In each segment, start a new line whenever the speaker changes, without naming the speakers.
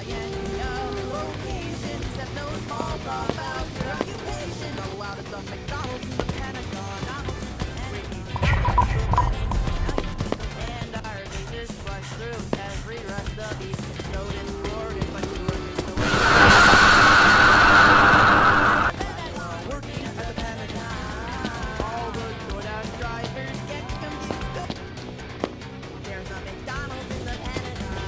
Locations have no small talk about your occupation. Allowed at the McDonald's and the Pentagon. And our faces flush through every rush the beast. So distorted, but you work is the way. Working at the Pentagon. All the DoorDash drivers get confused. There's a McDonald's in the Pentagon.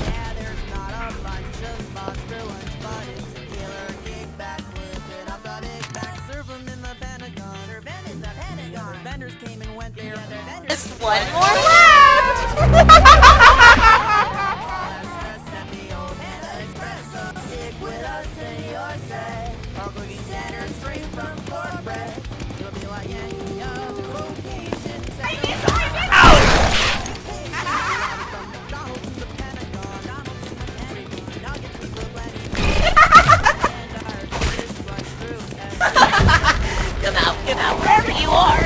Yeah, there's not a bunch of spots for lunch, but it's a killer kickback. Flipping up the Big Mac, serve 'em in the Pentagon. Serve 'em in the Pentagon. Vendors came and went there.
Just one more left!
Stick with us in your say. Our cooking standards straight from corporate. You'll be like any other location.
Come out, wherever you are!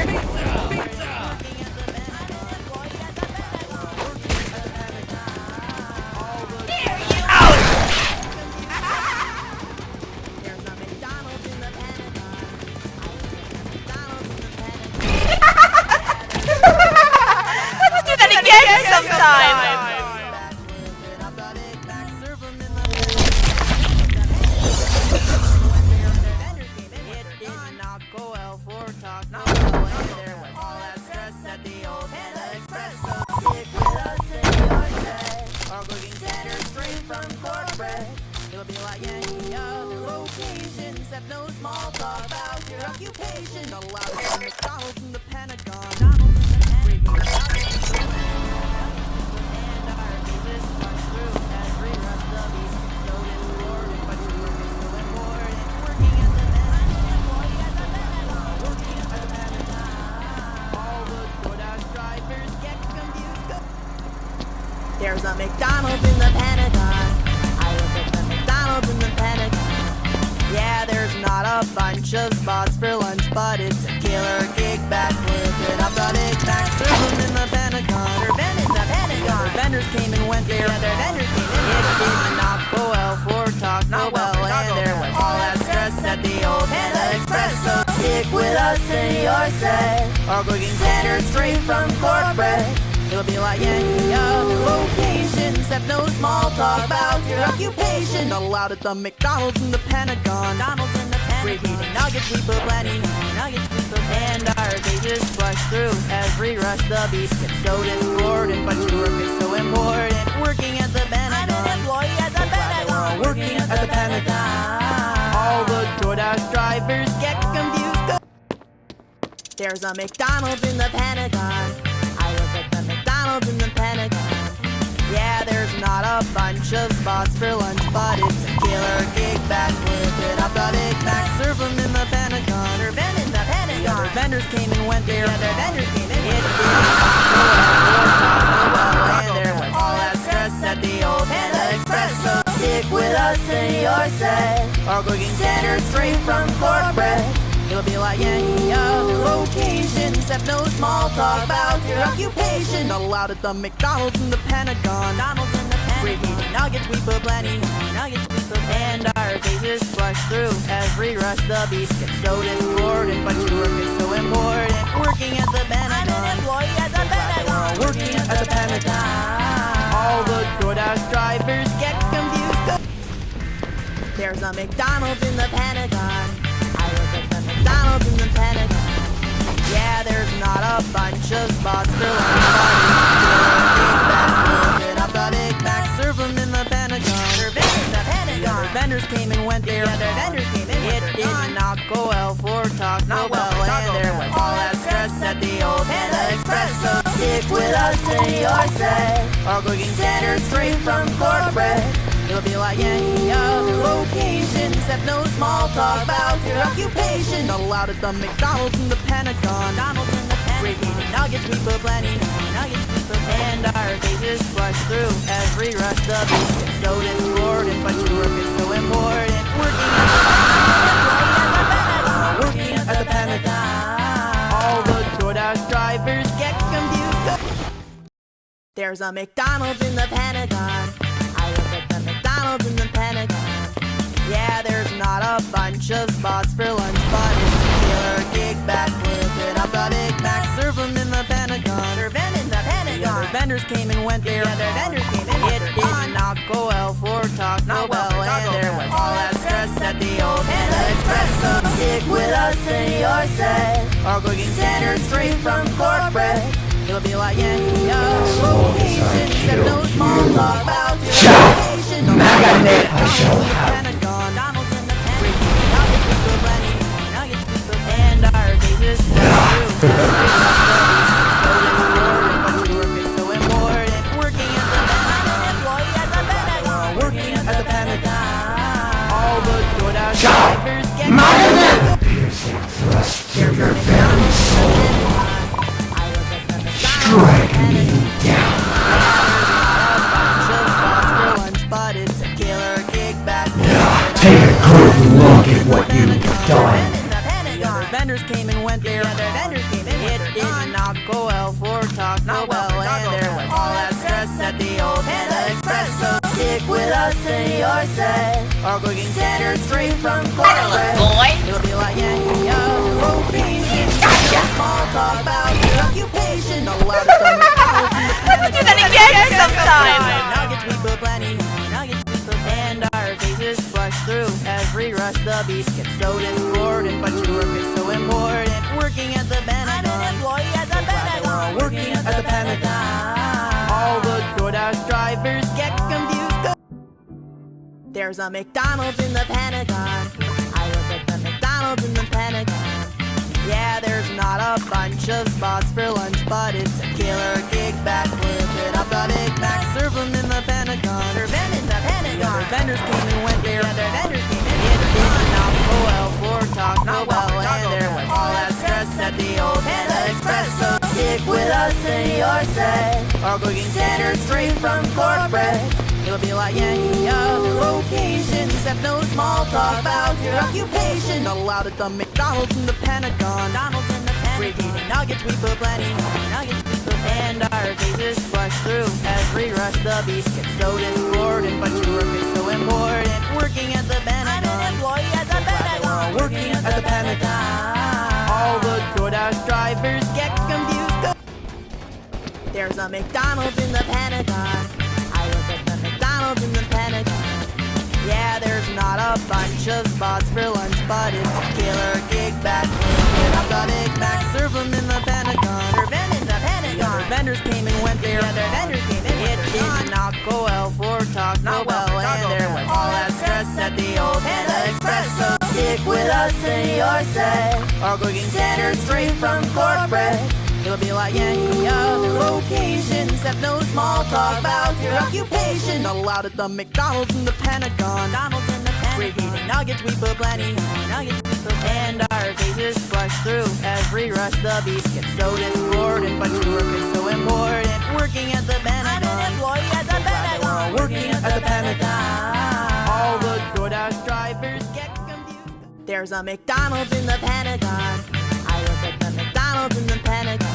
There you are!
There's a McDonald's in the Pentagon.
Let's do that again sometime!
It'll be like any other locations. Have no small talk about your occupation. Not allowed at McDonald's in the Pentagon. And our faces flush through every rush of these. So distorted, but your work is so important. Working at the Pentagon. Working at the Pentagon. All the DoorDash drivers get confused. There's a McDonald's in the Pentagon. I look at the McDonald's in the Pentagon. Yeah, there's not a bunch of spots for lunch, but it's a killer kickback. Flipping up the Big Mac, serve 'em in the Pentagon. Serve 'em in the Pentagon. Vendors came and went there. Their vendors came and it did not go well for Taco Bell, and there was all that stress at the old Panda Express. So stick with us in your say. Our cooking standards straight from corporate. It'll be like any other locations. Have no small talk about your occupation. Not allowed at the McDonald's in the Pentagon. McDonald's in the Pentagon. Repeating nuggets, we put plenty. Nuggets, we put plenty. And our faces flush through every rush. The beast gets so distorted, but your work is so important. Working at the Pentagon. I'm an employee at the Pentagon. Working at the Pentagon. All the DoorDash drivers get confused. There's a McDonald's in the Pentagon. I look at the McDonald's in the Pentagon. Yeah, there's not a bunch of spots for lunch, but it's a killer kickback. Flipping up the Big Mac, serve 'em in the Pentagon. Serve 'em in the Pentagon. Other vendors came and went there. Their vendors came and it did not go well. And there was all that stress at the old Panda Express. So stick with us in your say. Our cooking standards straight from corporate. It'll be like any other locations. Have no small talk about your occupation. Not allowed at the McDonald's in the Pentagon. McDonald's in the Pentagon. Repeating nuggets, we put plenty. Nuggets, we put plenty. And our faces flush through every rush. The beast gets so distorted, but your work is so important. Working at the Pentagon. I'm an employee at the Pentagon. Working at the Pentagon. All the DoorDash drivers get confused. There's a McDonald's in the Pentagon. I look at the McDonald's in the Pentagon. Yeah, there's not a bunch of spots for lunch, but it's a killer kickback. Flipping up the Big Mac, serve 'em in the Pentagon. Serve 'em in the Pentagon. Other vendors came and went there. Their vendors came and it did not go well for Taco Bell, and there was all that stress at the old Panda Express. So stick with us in your say. Our cooking standards straight from corporate. It'll be like any other locations. Have no small talk about your occupation. Not allowed at the McDonald's in the Pentagon. McDonald's in the Pentagon. Repeating nuggets, we put plenty. Nuggets, we put plenty. And our faces flush through every rush. The beast gets so distorted, but your work is so important. Working at the Pentagon. Working at the Pentagon. All the DoorDash drivers get confused. There's a McDonald's in the Pentagon. I look at the McDonald's in the Pentagon. Yeah, there's not a bunch of spots for lunch, but it's a killer kickback. Flipping up the Big Mac, serve them in the Pentagon. Serve them in the Pentagon. The other vendors came and went there. It did not go well for Taco Bell, and there was all that stress at the old Panda Express. So stick with us in your set. Our cooking center straight from corporate. It'll be like any location, except no small talk about your location.
Magnet I shall have.
And our faces through. So important. Working at the Pentagon. Working at the Pentagon. All the DoorDash drivers get
Magnet! Piercing thrust through your veins. Strike me down.
But it's a killer kickback.
Take a good look at what you've done.
Vendors came and went there. It did not go well for Taco Bell, and there was all that stress at the old Panda Express. So stick with us in your set. Our cooking center straight from corporate. It'll be like any location. Small talk about your occupation. No louder than McDonald's in the Pentagon.
Do that again sometime.
Nuggets we put plenty. And our faces flush through every rush. The beast gets so discordant, but your work is so important. Working at the Pentagon. I'm an employee at the Pentagon. Working at the Pentagon. All the DoorDash drivers get confused. There's a McDonald's in the Pentagon. I look at the McDonald's in the Pentagon. Yeah, there's not a bunch of spots for lunch, but it's a killer kickback. Flipping up the Big Mac, serve them in the Pentagon. Serve them in the Pentagon. The vendors came and went there. It did not go well for Taco Bell, and there was all that stress at the old Panda Express. So stick with us in your set. Our cooking center straight from corporate. It'll be like any other location, except no small talk about your occupation. Not allowed at the McDonald's in the Pentagon. Great eating nuggets, we put plenty. And our faces flush through every rush. The beast gets so discordant, but your work is so important. Working at the Pentagon. I'm an employee at the Pentagon. Working at the Pentagon. All the DoorDash drivers get confused. There's a McDonald's in the Pentagon. I look at the McDonald's in the Pentagon. Yeah, there's not a bunch of spots for lunch, but it's a killer kickback. Flipping up the Big Mac, serve them in the Pentagon. Serve them in the Pentagon. The vendors came and went there. It did not go well for Taco Bell, and there was all that stress at the old Panda Express. So stick with us in your set. Our cooking center straight from corporate. It'll be like any other location, except no small talk about your occupation. Not allowed at the McDonald's in the Pentagon. Great eating nuggets, we put plenty. And our faces flush through every rush. The beast gets so discordant, but your work is so important. Working at the Pentagon. I'm an employee at the Pentagon. Working at the Pentagon. All the DoorDash drivers get confused. There's a McDonald's in the Pentagon. I look at the McDonald's in the Pentagon.